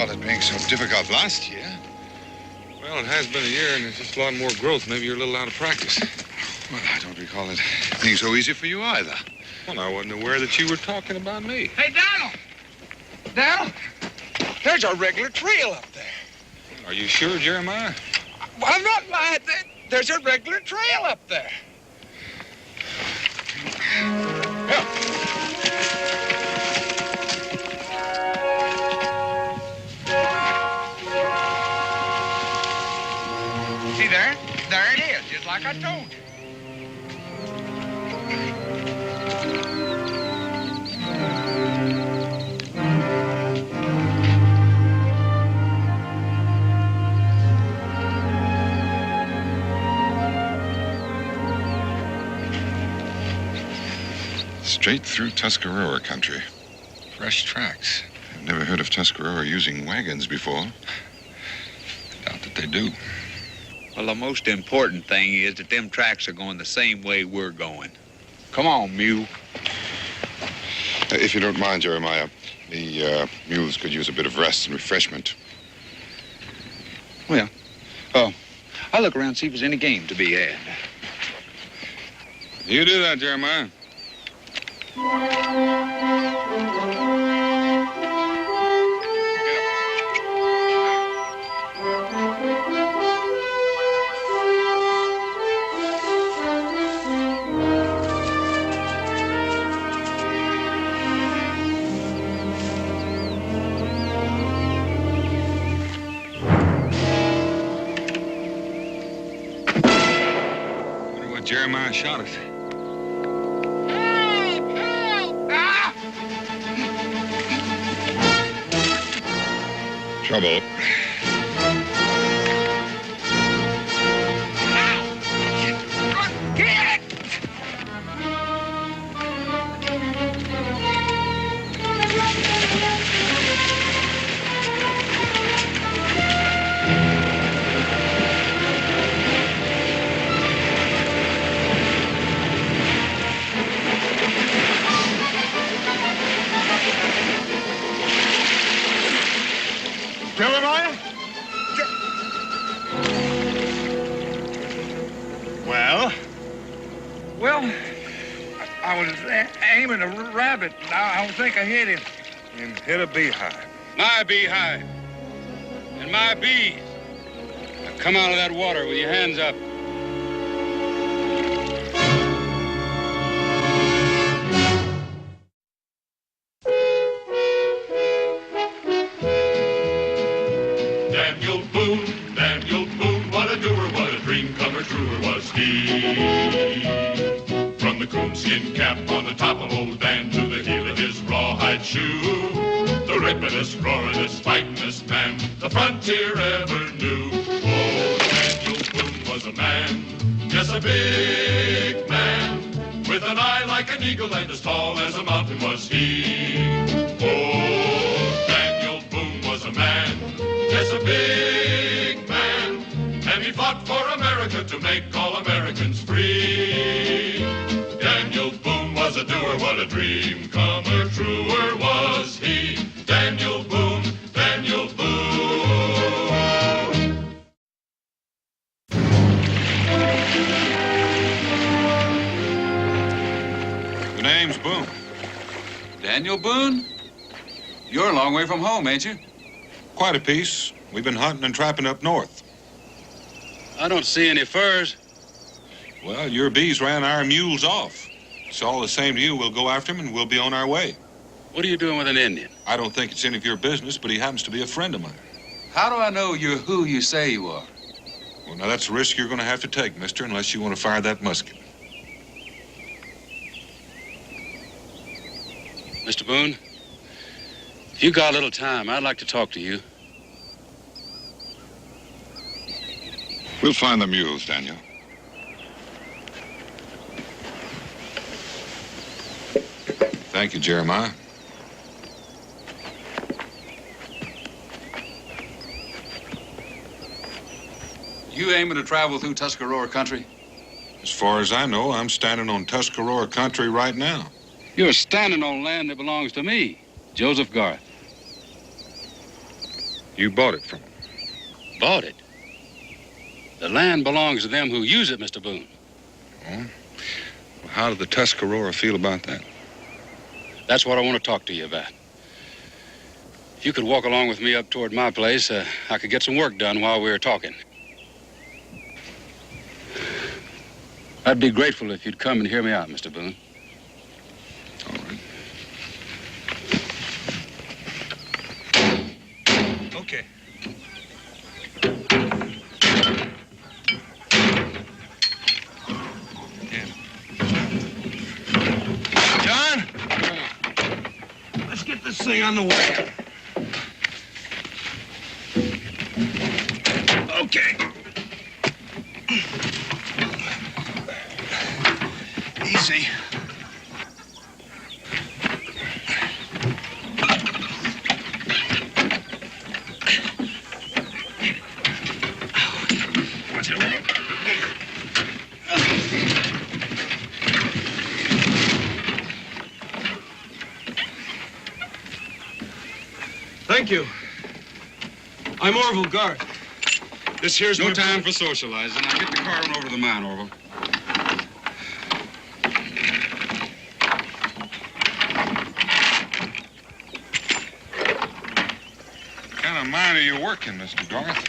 about it being so difficult last year. Well, it has been a year, and there's just a lot more growth. Maybe you're a little out of practice. Well, I don't recall it being so easy for you either. Well, I wasn't aware that you were talking about me. Hey, Donald! Donald! There's a regular trail up there. Are you sure, Jeremiah? Well, I'm not lying. There's a regular trail up there. Yeah. See there? There it is, just like I told you. Straight through Tuscarora country. Fresh tracks. I've never heard of Tuscarora using wagons before. Doubt that they do. Well, the most important thing is that them tracks are going the same way we're going. Come on, mule. If you don't mind, Jeremiah, the mules could use a bit of rest and refreshment. Well, I'll look around and see if there's any game to be had. You do that, Jeremiah. Wonder what Jeremiah shot us. Trouble. Jeremiah? Well, I was aiming a rabbit, and I don't think I hit him. And hit a beehive. My beehive. And my bees. Now come out of that water with your hands up. Daniel Boone, what a doer, what a dream comer truer was he. From the coonskin cap on the top of old Dan to the heel of his rawhide shoe, the rippin'est, roaring'est, fighting'est man the frontier ever knew. Oh, Daniel Boone was a man, yes, a big man, with an eye like an eagle and as tall as a mountain was he. Oh, Daniel Boone was a man, yes, a big man, and he fought for America to make all Americans free. Daniel Boone was a doer, what a dream comer truer was he. Daniel Boone, Daniel Boone. The name's Boone. Daniel Boone? You're a long way from home, ain't you? Quite a piece. We've been hunting and trapping up north. I don't see any furs. Well, your bees ran our mules off. It's all the same to you. We'll go after him and we'll be on our way. What are you doing with an Indian? I don't think it's any of your business, but he happens to be a friend of mine. How do I know you're who you say you are? Well, now that's a risk you're going to have to take, mister, unless you want to fire that musket. Mr. Boone, if you got a little time, I'd like to talk to you. We'll find the mules, Daniel. Thank you, Jeremiah. You aiming to travel through Tuscarora country? As far as I know, I'm standing on Tuscarora country right now. You're standing on land that belongs to me, Joseph Garth. You bought it from them. Bought it? The land belongs to them who use it, Mr. Boone. Well, how did the Tuscarora feel about that? That's what I want to talk to you about. If you could walk along with me up toward my place, I could get some work done while we were talking. I'd be grateful if you'd come and hear me out, Mr. Boone. All right. Okay. John? Let's get this thing on the way. Okay. Easy. Watch it a minute. Thank you. I'm Orville Garth. This here's No my time for socializing. Now get the car on over to the mine, Orville. What kind of mine are you working, Mr. Garth?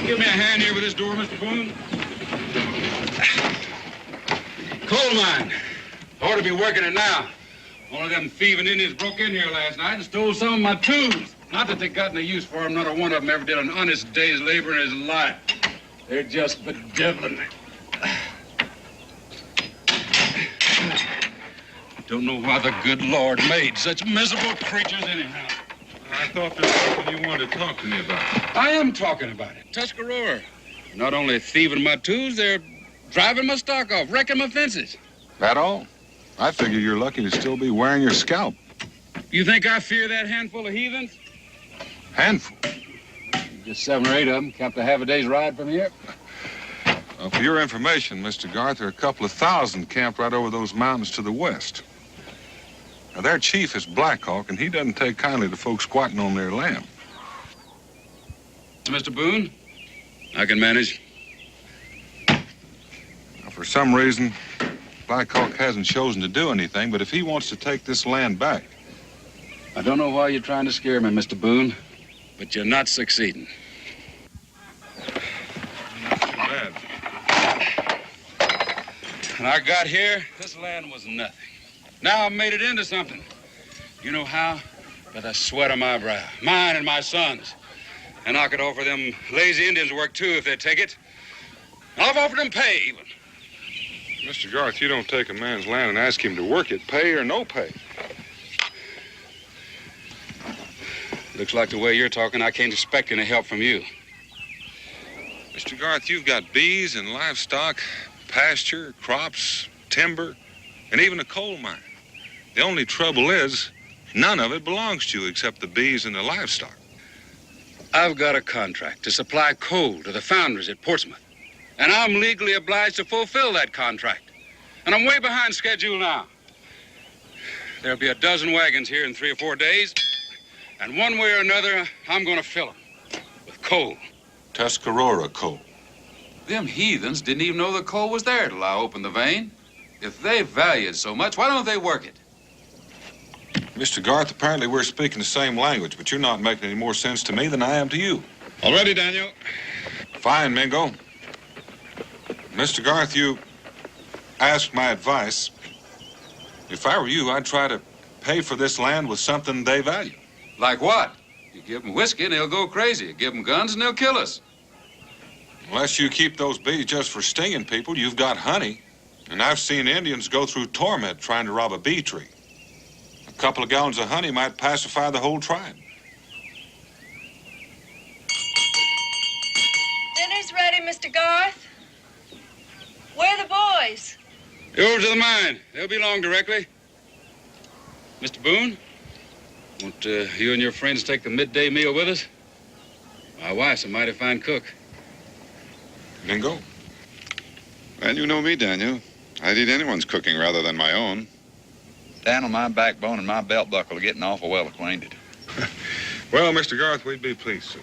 Give me a hand here with this door, Mr. Boone. Coal mine. Ought to be working it now. One of them thieving Indians broke in here last night and stole some of my tools. Not that they got any use for them. Not a one of them ever did an honest day's labor in his life. They're just bedeviling me. Don't know why the good Lord made such miserable creatures anyhow. I thought there was something you wanted to talk to me about. I am talking about it. Tuscarora. Not only thieving my tools, they're driving my stock off, wrecking my fences. That all? I figure you're lucky to still be wearing your scalp. You think I fear that handful of heathens? Handful. Just 7 or 8 of them, camped a half a day's ride from here. For your information, Mr. Garth, there are a couple of thousand camped right over those mountains to the west. Now, their chief is Black Hawk, and he doesn't take kindly to folks squatting on their land. Mr. Boone, I can manage. Now, for some reason, Black Hawk hasn't chosen to do anything, but if he wants to take this land back... I don't know why you're trying to scare me, Mr. Boone, but you're not succeeding. Not too bad. When I got here, this land was nothing. Now I've made it into something. You know how? By the sweat of my brow, mine and my sons. And I could offer them lazy Indians work, too, if they'd take it. I've offered them pay, even. Mr. Garth, you don't take a man's land and ask him to work it, pay or no pay. Looks like the way you're talking, I can't expect any help from you. Mr. Garth, you've got bees and livestock, pasture, crops, timber, and even a coal mine. The only trouble is, none of it belongs to you except the bees and the livestock. I've got a contract to supply coal to the foundries at Portsmouth, and I'm legally obliged to fulfill that contract. And I'm way behind schedule now. There'll be a dozen wagons here in 3 or 4 days, and one way or another, I'm going to fill them with coal. Tuscarora coal. Them heathens didn't even know the coal was there till I opened the vein. If they value it so much, why don't they work it? Mr. Garth, apparently we're speaking the same language, but you're not making any more sense to me than I am to you. All ready, Daniel? Fine, Mingo. Mr. Garth, you asked my advice. If I were you, I'd try to pay for this land with something they value. Like what? You give them whiskey and they'll go crazy. You give them guns and they'll kill us. Unless you keep those bees just for stinging people, you've got honey. And I've seen Indians go through torment trying to rob a bee tree. A couple of gallons of honey might pacify the whole tribe. Dinner's ready, Mr. Garth. Where are the boys? You're over to the mine. They'll be along directly. Mr. Boone, won't you and your friends take the midday meal with us? My wife's a mighty fine cook. Mingo? Well, you know me, Daniel. I'd eat anyone's cooking rather than my own. Down on my backbone and my belt buckle are getting awful well acquainted. Well, Mr. Garth, we'd be pleased to.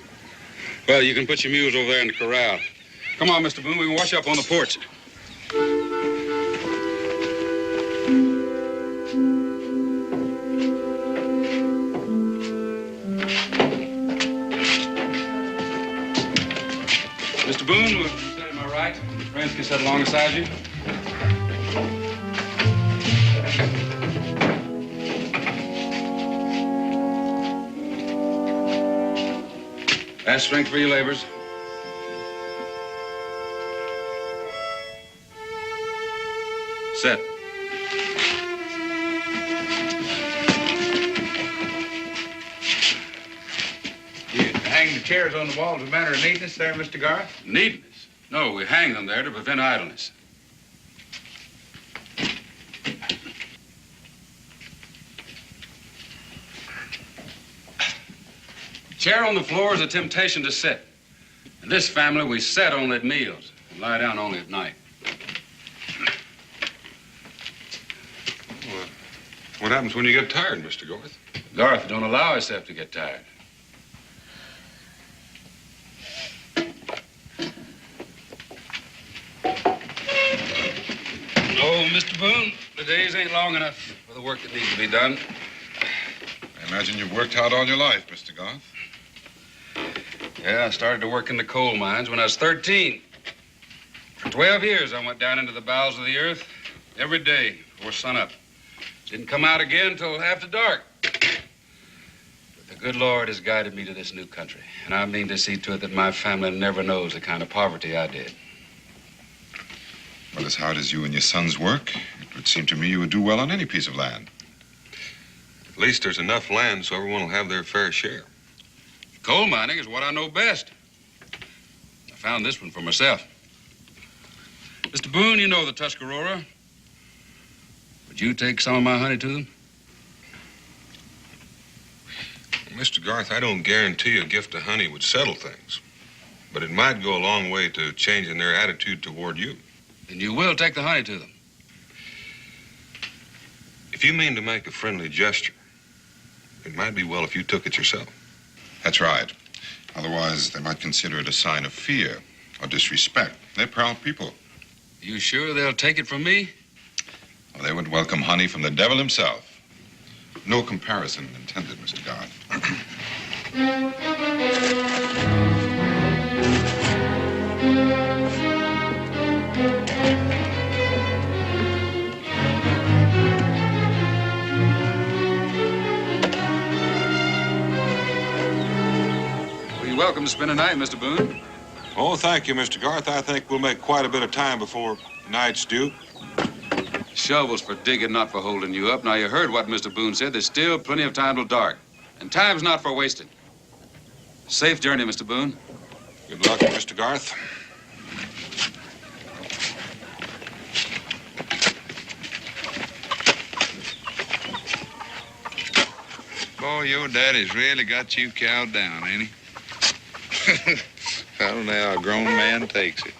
Well, you can put your mules over there in the corral. Come on, Mr. Boone, we can wash up on the porch. Mr. Boone, will you sit at my right? Your friends can sit alongside you. Ask strength for your labors. Set. You hang the chairs on the wall as a matter of neatness there, Mr. Garth? Neatness? No, we hang them there to prevent idleness. Chair on the floor is a temptation to sit. In this family, we sit only at meals and lie down only at night. What happens when you get tired, Mr. Garth? Garth don't allow himself to get tired. Oh, Mr. Boone, the days ain't long enough for the work that needs to be done. I imagine you've worked hard all your life, Mr. Garth. Yeah, I started to work in the coal mines when I was 13. For 12 years, I went down into the bowels of the earth every day before sunup. Didn't come out again till after dark. But the good Lord has guided me to this new country, and I mean to see to it that my family never knows the kind of poverty I did. Well, as hard as you and your sons work, it would seem to me you would do well on any piece of land. At least there's enough land so everyone will have their fair share. Coal mining is what I know best. I found this one for myself. Mr. Boone, you know the Tuscarora. Would you take some of my honey to them? Mr. Garth, I don't guarantee a gift of honey would settle things, but it might go a long way to changing their attitude toward you. Then you will take the honey to them. If you mean to make a friendly gesture, it might be well if you took it yourself. That's right. Otherwise, they might consider it a sign of fear or disrespect. They're proud people. You sure they'll take it from me? Well, they would welcome honey from the devil himself. No comparison intended, Mr. Garth. You're welcome to spend a night, Mr. Boone. Oh, thank you, Mr. Garth. I think we'll make quite a bit of time before night's due. Shovels for digging, not for holding you up. Now, you heard what Mr. Boone said. There's still plenty of time till dark. And time's not for wasting. Safe journey, Mr. Boone. Good luck, Mr. Garth. Boy, your daddy's really got you cowed down, ain't he? I don't know how a grown man takes it.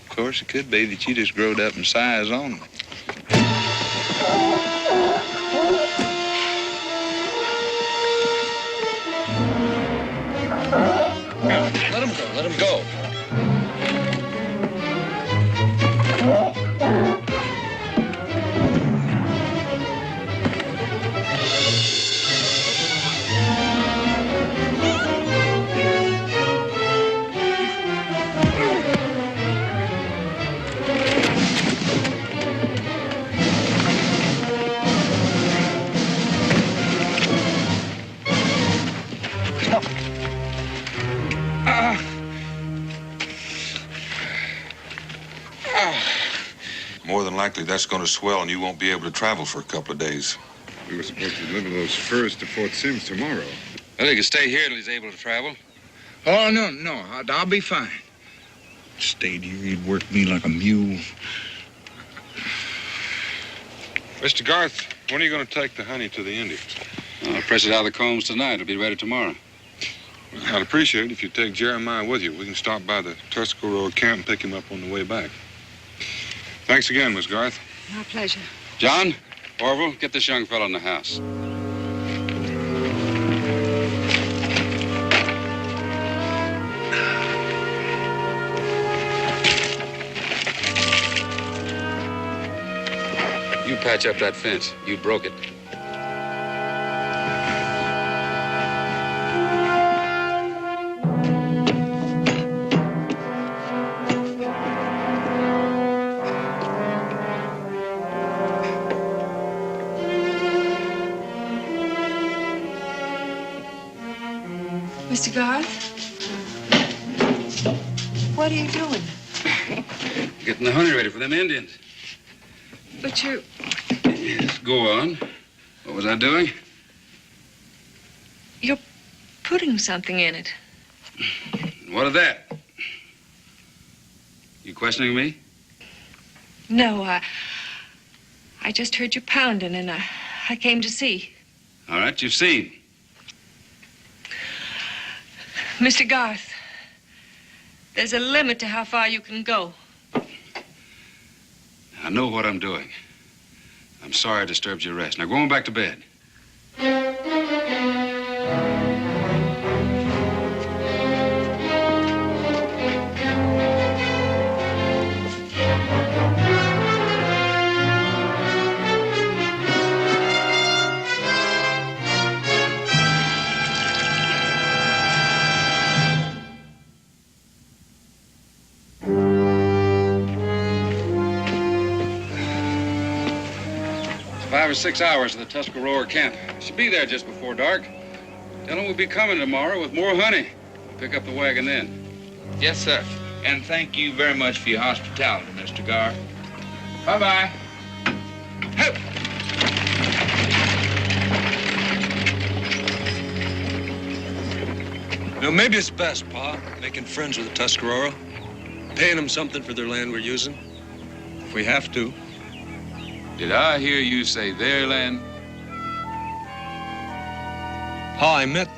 Of course, it could be that you just growed up in size only. Let him go, let him go. More than likely, that's going to swell, and you won't be able to travel for a couple of days. We were supposed to deliver those furs to Fort Sims tomorrow. Well, he can stay here till he's able to travel. Oh, no, I'll be fine. Stayed here, he'd work me like a mule. Mr. Garth, when are you going to take the honey to the Indians? I'll press it out of the combs tonight. It'll be ready tomorrow. Well, I'd appreciate it if you'd take Jeremiah with you. We can stop by the Tuscarora camp and pick him up on the way back. Thanks again, Miss Garth. My pleasure. John, Orville, get this young fellow in the house. You patch up that fence. You broke it. Mr. Garth? What are you doing? Getting the honey ready for them Indians. But you... Yes, go on. What was I doing? You're putting something in it. What of that? You questioning me? No, I just heard you pounding, and I came to see. All right, you've seen. Mr. Garth, there's a limit to how far you can go. I know what I'm doing. I'm sorry I disturbed your rest. Now go on back to bed. 5 or 6 hours to the Tuscarora camp. Should be there just before dark. Tell them we'll be coming tomorrow with more honey. Pick up the wagon then. Yes, sir. And thank you very much for your hospitality, Mr. Garth. Bye-bye. Hey. You know, maybe it's best, Pa, making friends with the Tuscarora, paying them something for their land we're using, if we have to. Did I hear you say their land? Pa, I meant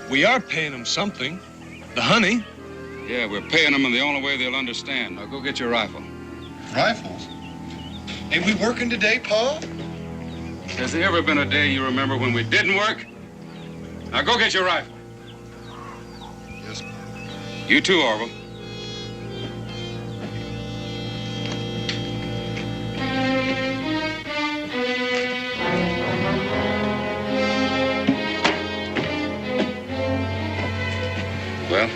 we are paying them something. The honey. Yeah, we're paying them in the only way they'll understand. Now go get your rifle. Rifles? Ain't we working today, Pa? Has there ever been a day you remember when we didn't work? Now go get your rifle. Yes, Pa. You too, Orville. Well?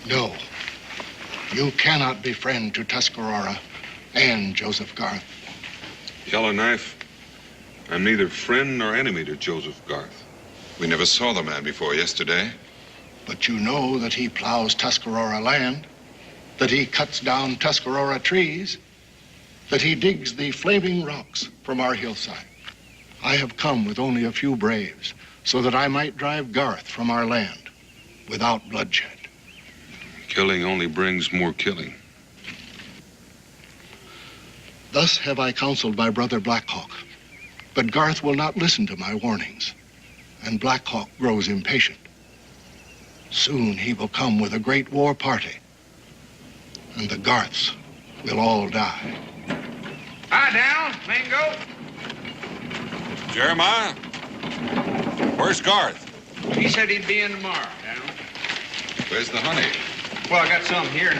No. You cannot be friend to Tuscarora and Joseph Garth. Yellowknife, I'm neither friend nor enemy to Joseph Garth. We never saw the man before yesterday. But you know that he plows Tuscarora land, that he cuts down Tuscarora trees, that he digs the flaming rocks from our hillside. I have come with only a few braves so that I might drive Garth from our land without bloodshed. Killing only brings more killing. Thus have I counseled my brother Blackhawk, but Garth will not listen to my warnings, and Blackhawk grows impatient. Soon he will come with a great war party, and the Garths will all die. Hi, Down. Mingo. Jeremiah, where's Garth? He said he'd be in tomorrow, Down. Where's the honey? Well, I got some here.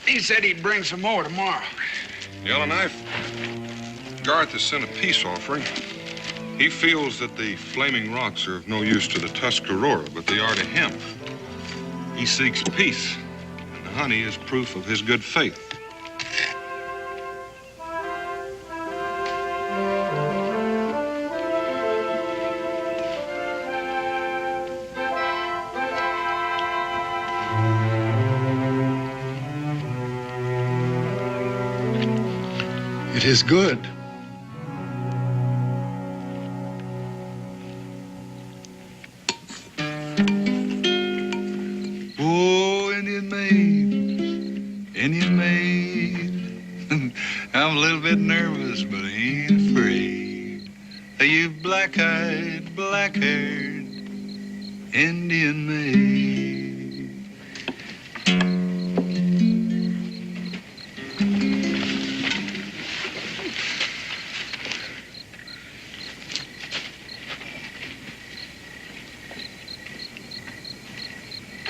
He said he'd bring some more tomorrow. Yellowknife, Garth has sent a peace offering. He feels that the flaming rocks are of no use to the Tuscarora, but they are to him. He seeks peace, and the honey is proof of his good faith. It is good. Oh, Indian maid, Indian maid. I'm a little bit nervous, but I ain't afraid. You black-eyed, black-haired Indian maid.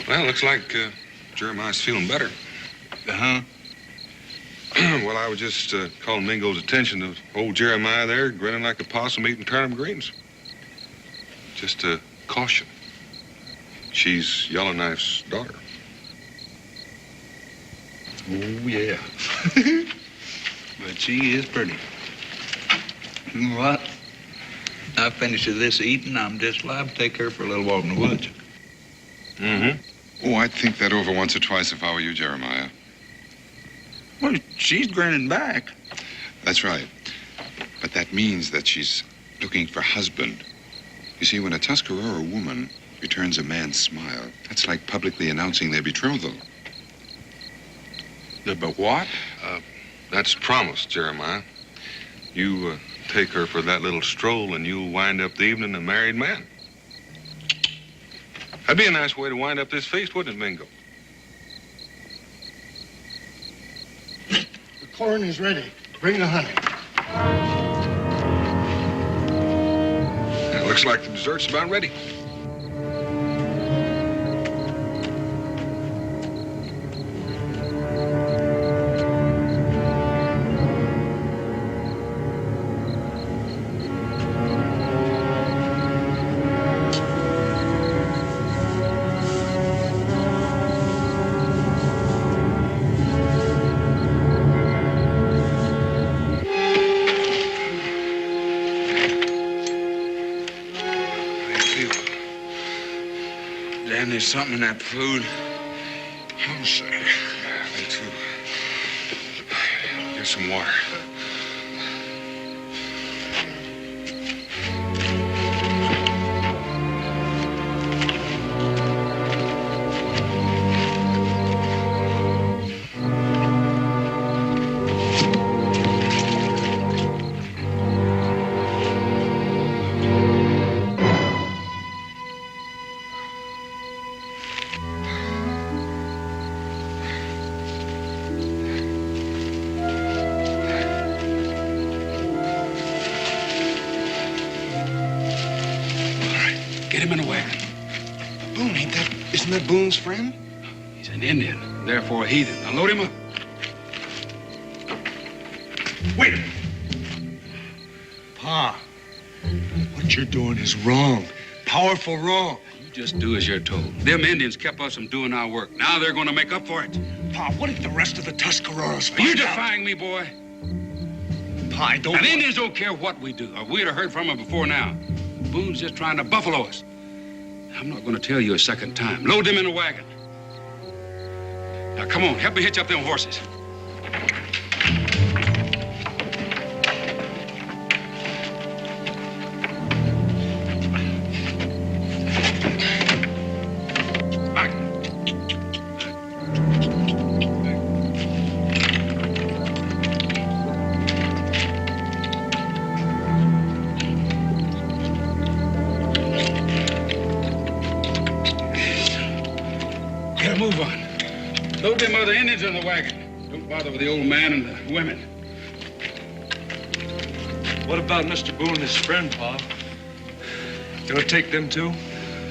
Well, looks like Jeremiah's feeling better. Uh-huh. Well, I was just calling Mingo's attention to old Jeremiah there, grinning like a possum eating turnip greens. Just a caution. She's Yellowknife's daughter. Oh, yeah. But she is pretty. You know what? I finished this eating. I'm just liable to take her for a little walk in the woods. Mm-hmm. Oh, I'd think that over once or twice if I were you, Jeremiah. Well, she's grinning back. That's right. But that means that she's looking for husband. You see, when a Tuscarora woman returns a man's smile, that's like publicly announcing their betrothal. But what? That's promise, Jeremiah. You take her for that little stroll and you'll wind up the evening a married man. That'd be a nice way to wind up this feast, wouldn't it, Mingo? The corn is ready. Bring the honey. It looks like the dessert's about ready. Dan, there's something in that food. I'm sorry. Me too. Get some water. Get him in a wagon. Boone, isn't that Boone's friend? He's an Indian, therefore a heathen. Now load him up. Wait. Pa, what you're doing is wrong. Powerful wrong. You just do as you're told. Them Indians kept us from doing our work. Now they're going to make up for it. Pa, what if the rest of the Tuscaroras Are you find out? defying me, boy? Pa, I don't And want- Indians don't care what we do. Or we'd have heard from them before now. Boone's just trying to buffalo us. I'm not going to tell you a second time. Load them in a wagon. Now, come on. Help me hitch up them horses. Back. Get a move on. Load them other Indians in the wagon. Don't bother with the old man and the women. What about Mr. Boone and his friend, Pa? Gonna take them too?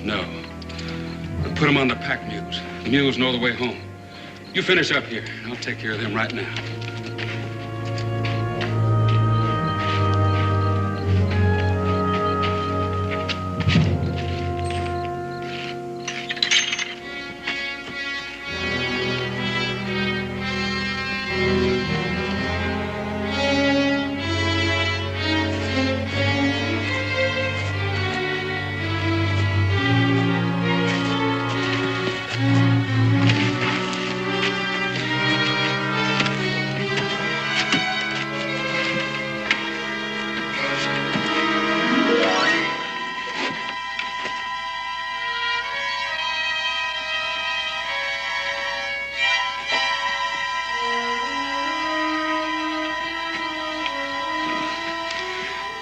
No. We'll put them on the pack mules. The mules know the way home. You finish up here. I'll take care of them right now.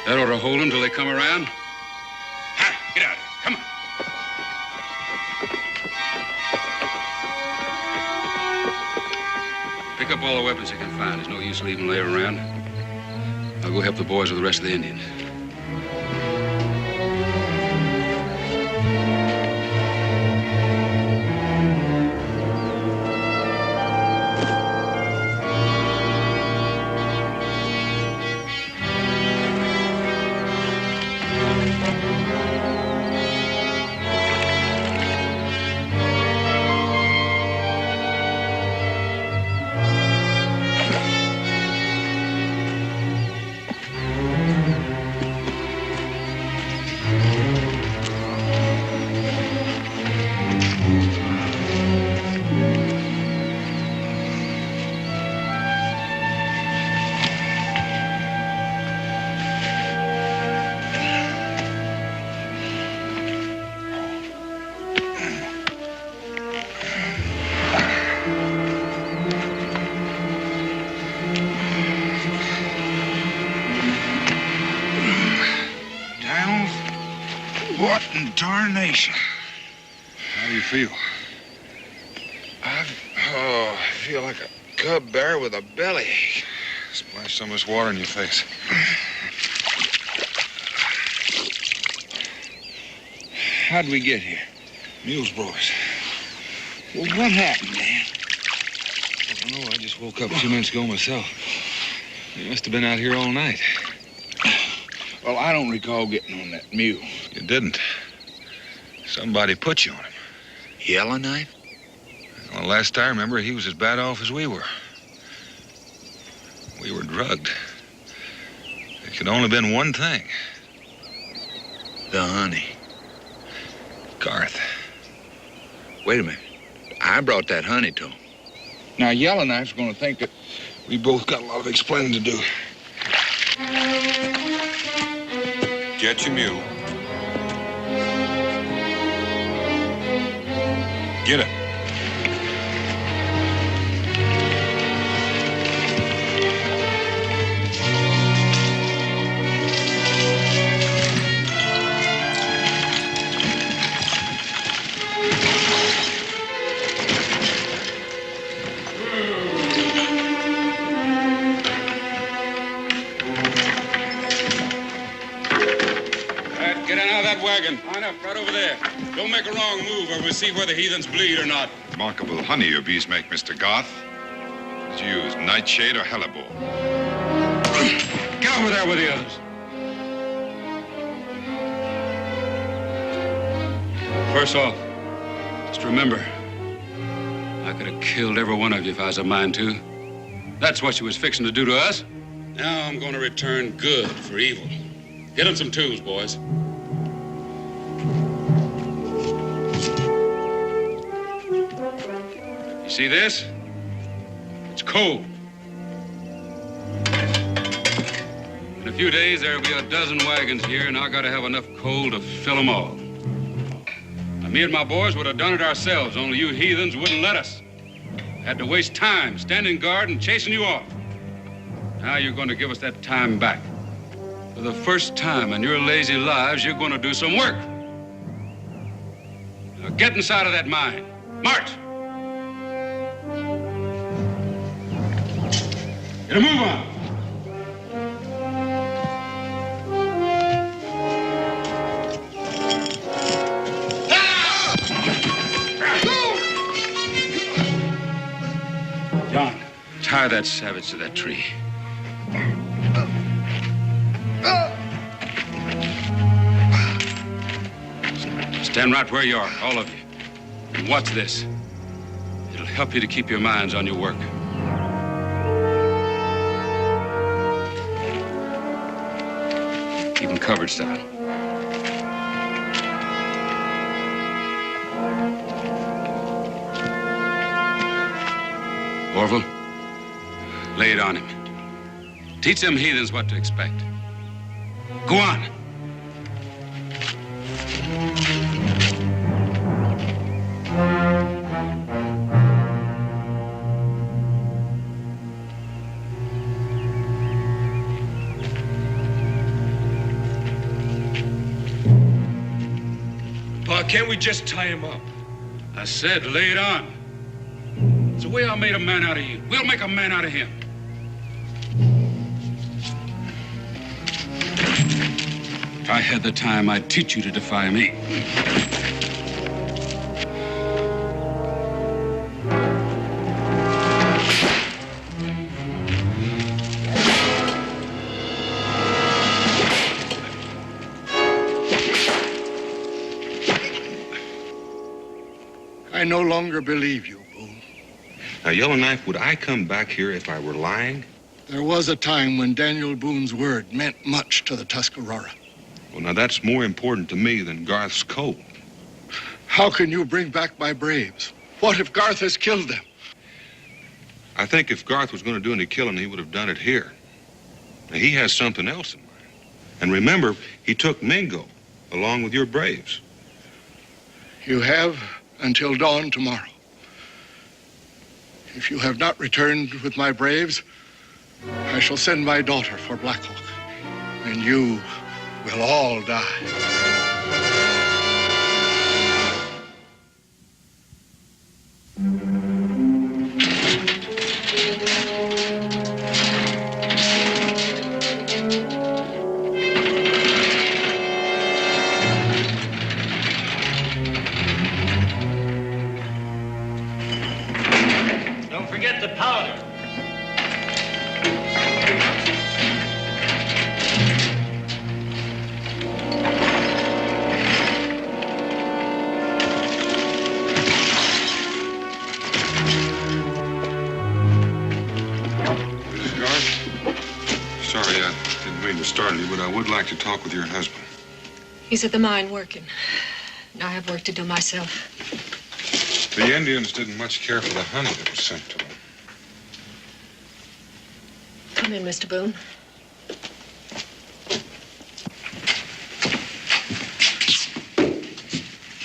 That ought to hold them till they come around. Hi, get out of here. Come on. Pick up all the weapons you can find. There's no use leaving them laying around. I'll go help the boys with the rest of the Indians. What in tarnation? How do you feel? I feel like a cub bear with a bellyache. Splash some of this water in your face. How'd we get here? Mules brought us. Well, what happened, Dan? I don't know. I just woke up a few minutes ago myself. You must have been out here all night. Well, I don't recall getting on that mule. You didn't. Somebody put you on him. Yellowknife? Well, last I remember, he was as bad off as we were. We were drugged. It could only have been one thing. The honey. Garth. Wait a minute. I brought that honey to him. Now, Yellowknife's gonna think that We both got a lot of explaining to do. Get your mule. Get it. Wagon. Line up right over there. Don't make a wrong move or we'll see whether heathens bleed or not. Remarkable honey your bees make, Mr. Garth. Did you use nightshade or hellebore? Get over there with the others. First off, just remember, I could have killed every one of you if I was a mind to. That's what you was fixing to do to us. Now I'm going to return good for evil. Get them some tools, boys. You see this? It's coal. In a few days, there'll be a dozen wagons here, and I gotta have enough coal to fill them all. Now, me and my boys would have done it ourselves, only you heathens wouldn't let us. Had to waste time standing guard and chasing you off. Now you're going to give us that time back. For the first time in your lazy lives, you're going to do some work. Now get inside of that mine. March! Get a move on. John, tie that savage to that tree. Stand right where you are, all of you. And watch this. It'll help you to keep your minds on your work. Keep them covered, style. Orville, lay it on him. Teach them heathens what to expect. Go on. can't we just tie him up? I said lay it on. It's the way I made a man out of you. We'll make a man out of him. If I had the time, I'd teach you to defy me. I no longer believe you, Boone. Now, Yellowknife, would I come back here if I were lying? There was a time when Daniel Boone's word meant much to the Tuscarora. Well, now, that's more important to me than Garth's colt. How can you bring back my braves? What if Garth has killed them? I think if Garth was going to do any killing, he would have done it here. Now, he has something else in mind. And remember, he took Mingo along with your braves. You have until dawn tomorrow. If you have not returned with my braves, I shall send my daughter for Black Hawk, and you will all die. Don't forget the powder. Sorry, I didn't mean to startle you, but I would like to talk with your husband. He's at the mine working. And I have work to do myself. The Indians didn't much care for the honey that was sent to them. Come in, Mr. Boone.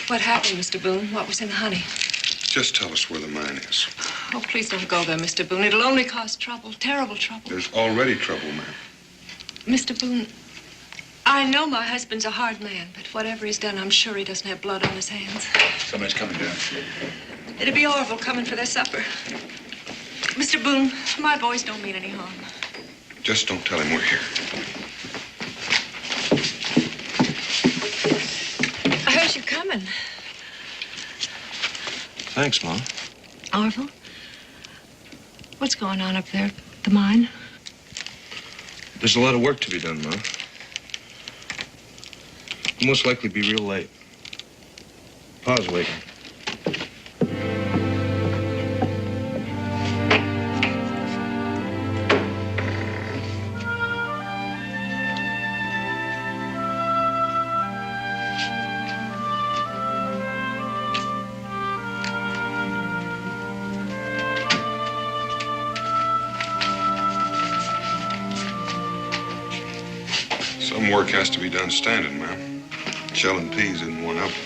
What happened, Mr. Boone? What was in the honey? Just tell us where the mine is. Oh, please don't go there, Mr. Boone. It'll only cause trouble, terrible trouble. There's already trouble, ma'am. Mr. Boone, I know my husband's a hard man, but whatever he's done, I'm sure he doesn't have blood on his hands. Somebody's coming down. It'd be Orville coming for their supper. Mr. Boone, my boys don't mean any harm. Just don't tell him we're here. I heard you coming. Thanks, Mom. Orville, what's going on up there at the mine? There's a lot of work to be done, Ma. We'll most likely be real late. Pa's waiting. Some work has to be done standing, ma'am. Shelling peas isn't one of them.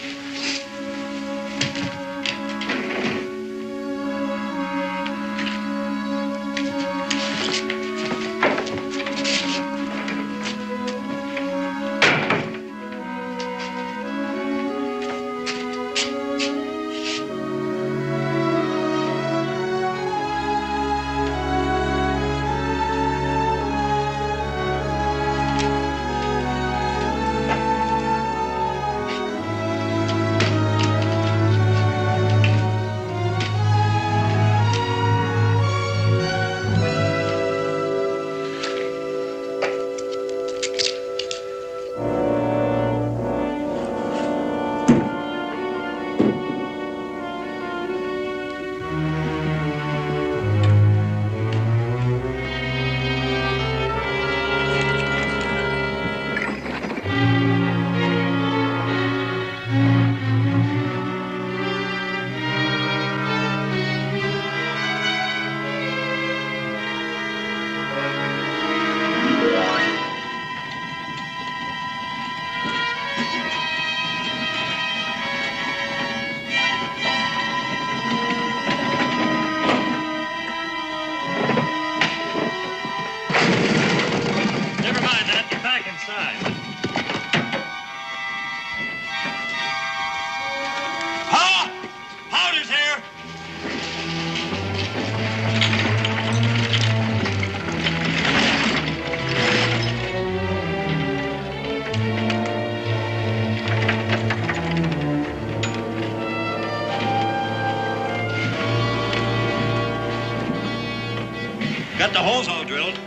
Got the holes all drilled.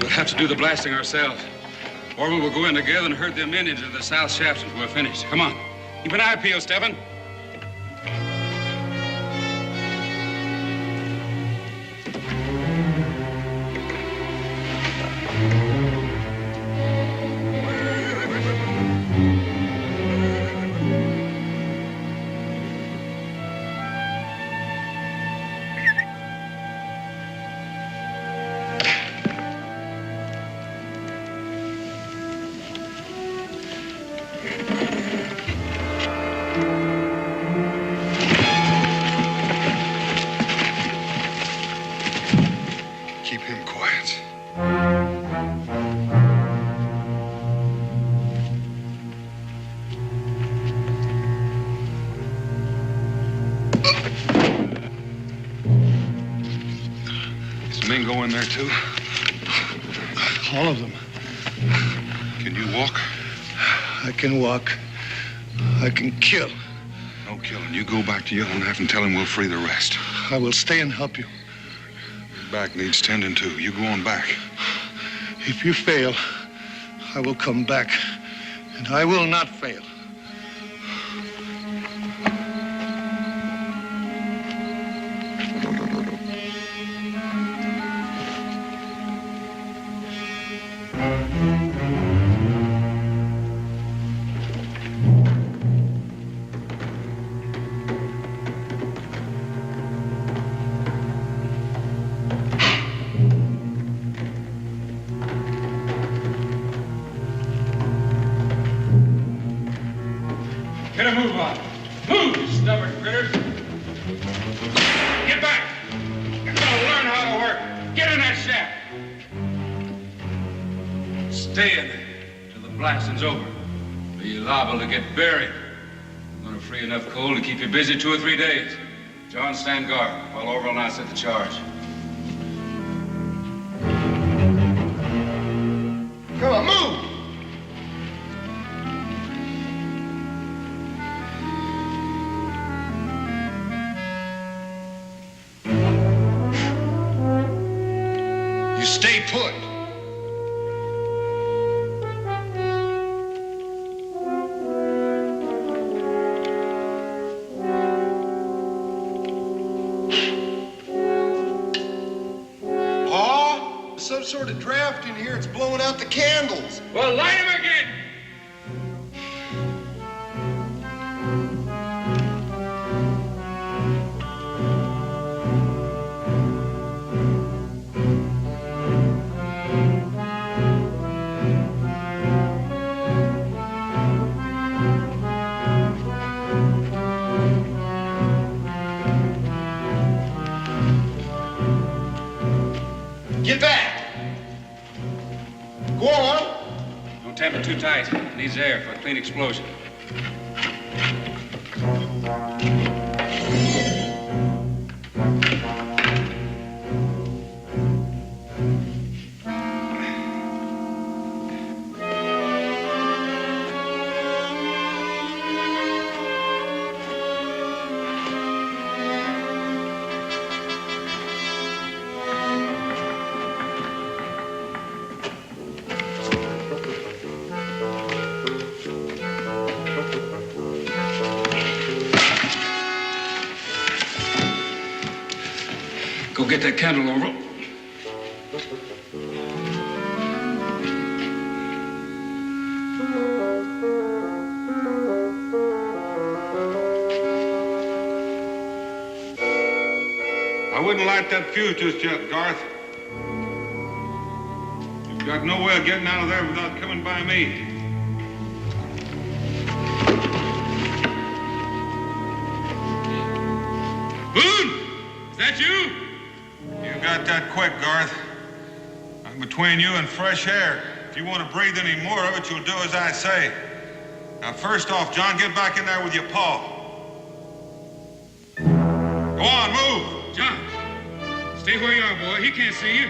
We'll have to do the blasting ourselves. Or we will go in together and herd them Indians into the south shafts until we're finished. Come on. Keep an eye peeled, Stephen. Keep him quiet. His men go in there, too? All of them. Can you walk? I can walk. I can kill. No killing. You go back to Yellowknife and tell him we'll free the rest. I will stay and help you. Your back needs tending to. You go on back. If you fail, I will come back. And I will not fail. Get a move on. Move, you stubborn critters. Get back. You're gonna learn how to work. Get in that shaft. Stay in there till the blasting's over. Or you're liable to get buried. I'm gonna free enough coal to keep you busy 2 or 3 days. John, stand guard while Orville and I set the charge. Come on, move! You stay put. Pa, there's some sort of draft in here. It's blowing out the candles. Well, light him again. Get back. Go on. Don't tap it too tight. It needs air for a clean explosion. Go get that candle, Orville. I wouldn't light that fuse just yet, Garth. You've got no way of getting out of there without coming by me. Boone! Is that you? You got that quick, Garth. I'm between you and fresh air. If you want to breathe any more of it, you'll do as I say. Now, first off, John, get back in there with your paw. Go on, move. John, stay where you are, boy. He can't see you.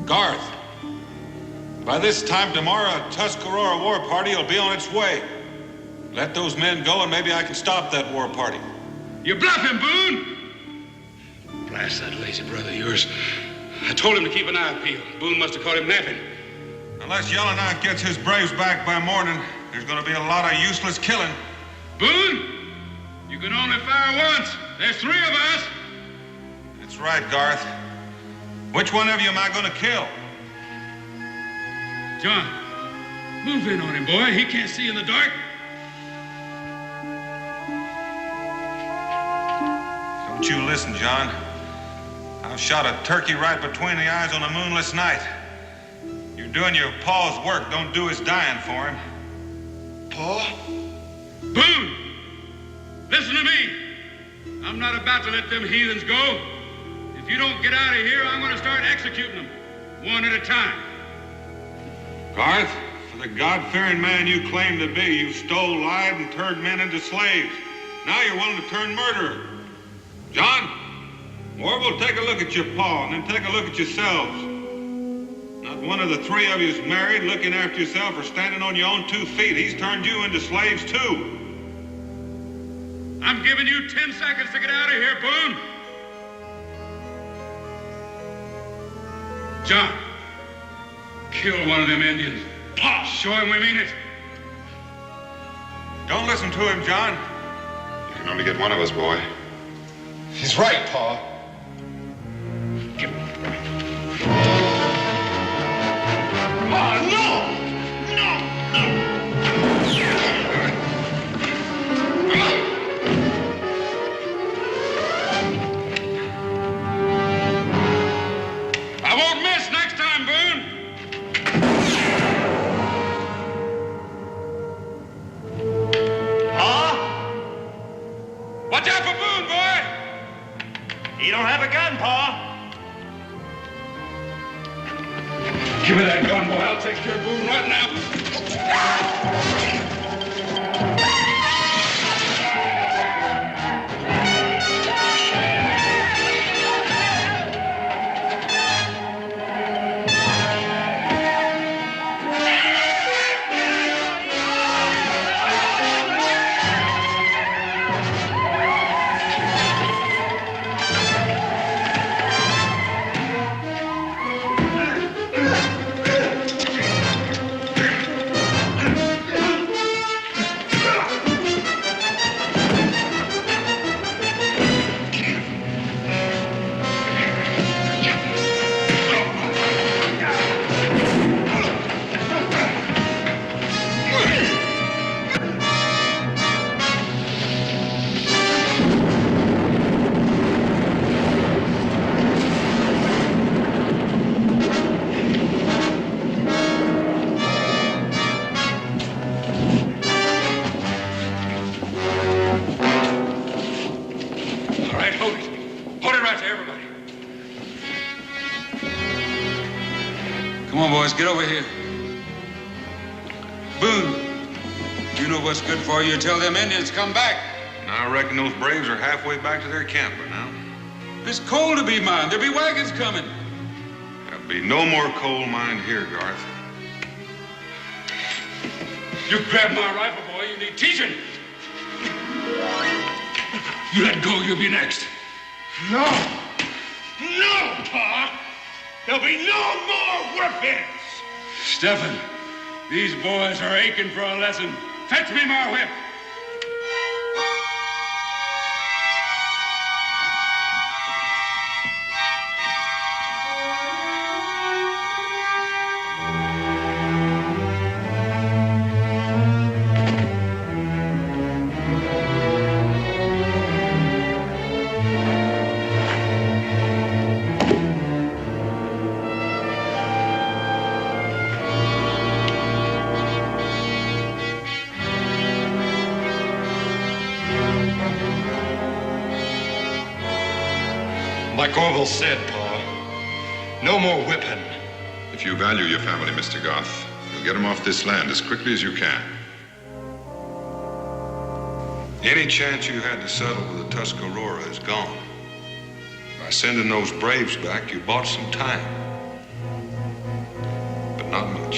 Garth, By this time tomorrow, a Tuscarora war party will be on its way. Let those men go, and maybe I can stop that war party. You're bluffing, Boone! Blast that lazy brother of yours. I told him to keep an eye peeled. Boone must have caught him napping. Unless Yellowknife gets his braves back by morning, there's going to be a lot of useless killing. Boone, you can only fire once. There's 3 of us. That's right, Garth. Which one of you am I going to kill? John, move in on him, boy. He can't see in the dark. Don't you listen, John. I've shot a turkey right between the eyes on a moonless night. You're doing your paw's work. Don't do his dying for him. Pa? Boone, listen to me. I'm not about to let them heathens go. If you don't get out of here, I'm going to start executing them, one at a time. Garth, for the God-fearing man you claim to be, you stole, lied, and turned men into slaves. Now you're willing to turn murderer. John, Orville, take a look at your pa, and then take a look at yourselves. Not one of the 3 of you is married, looking after yourself, or standing on your own 2 feet. He's turned you into slaves, too. I'm giving you 10 seconds to get out of here, Boone. John, kill one of them Indians. Pa, show him we mean it. Don't listen to him, John. You can only get one of us, boy. He's right, Pa. Oh, no! I won't miss next time, Boone. Pa? Watch out for Boone, boy. He don't have a gun, Pa. Give me that gun, boy. I'll take care of Boone right now. Come on, boys, get over here. Boone, you know what's good for you. Tell them Indians to come back. I reckon those braves are halfway back to their camp by now. It's coal to be mined. There'll be wagons coming. There'll be no more coal mined here, Garth. You grab my rifle, boy. You need teaching. You let go, you'll be next. No! No, Pa! There'll be no more whippings! Stephen, these boys are aching for a lesson. Fetch me my whip. Like Orville said, Pa, no more whipping. If you value your family, Mr. Garth, you'll get them off this land as quickly as you can. Any chance you had to settle with the Tuscarora is gone. By sending those braves back, you bought some time. But Not much.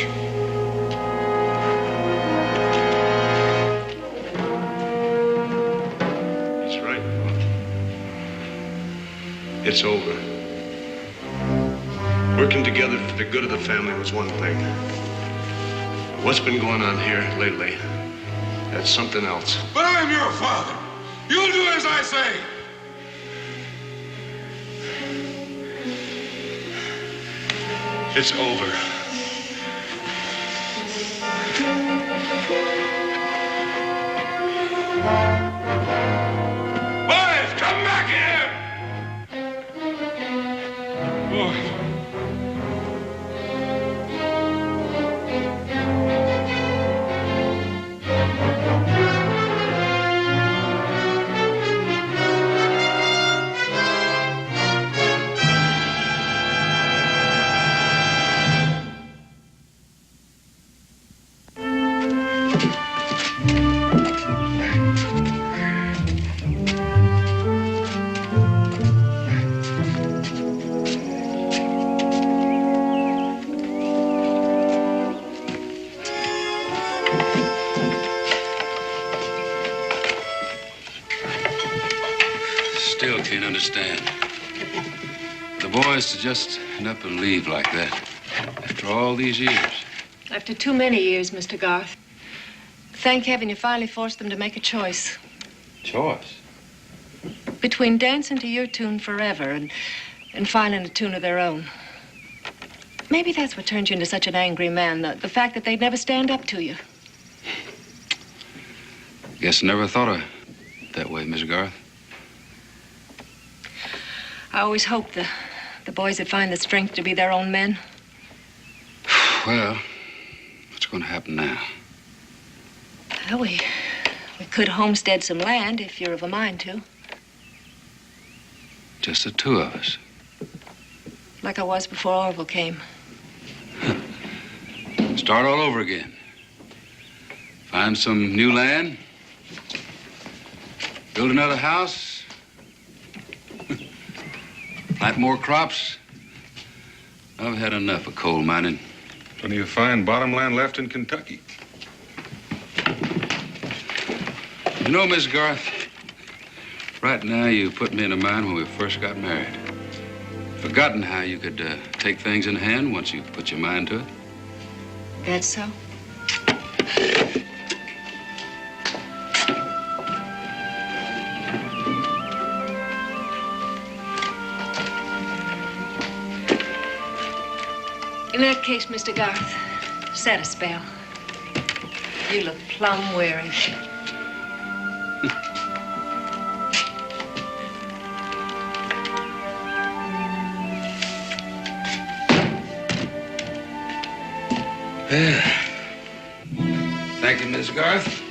He's right, Pa. It's over. Working together for the good of the family was one thing. What's been going on here lately, that's something else. But I am your father. You'll do as I say. It's over. Boys, come back here! Still can't understand. The boys to just end up and leave like that after all these years. After too many years, Mr. Garth. Thank heaven you finally forced them to make a choice. Choice? Between dancing to your tune forever and finding a tune of their own. Maybe that's what turned you into such an angry man, the fact that they'd never stand up to you. Guess never thought of it that way, Miss Garth. I always hoped the boys would find the strength to be their own men. Well, what's going to happen now? Well, we could homestead some land if you're of a mind to. Just the two of us. Like I was before Orville came. Start all over again. Find some new land. Build another house. Plant more crops. I've had enough of coal mining. Plenty of fine bottom land left in Kentucky. You know, Miss Garth, right now you put me in a mind when we first got married. Forgotten how you could take things in hand once you put your mind to it. That's so? In that case, Mr. Garth, set a spell. You look plumb weary. Yeah. Thank you, Miss Garth.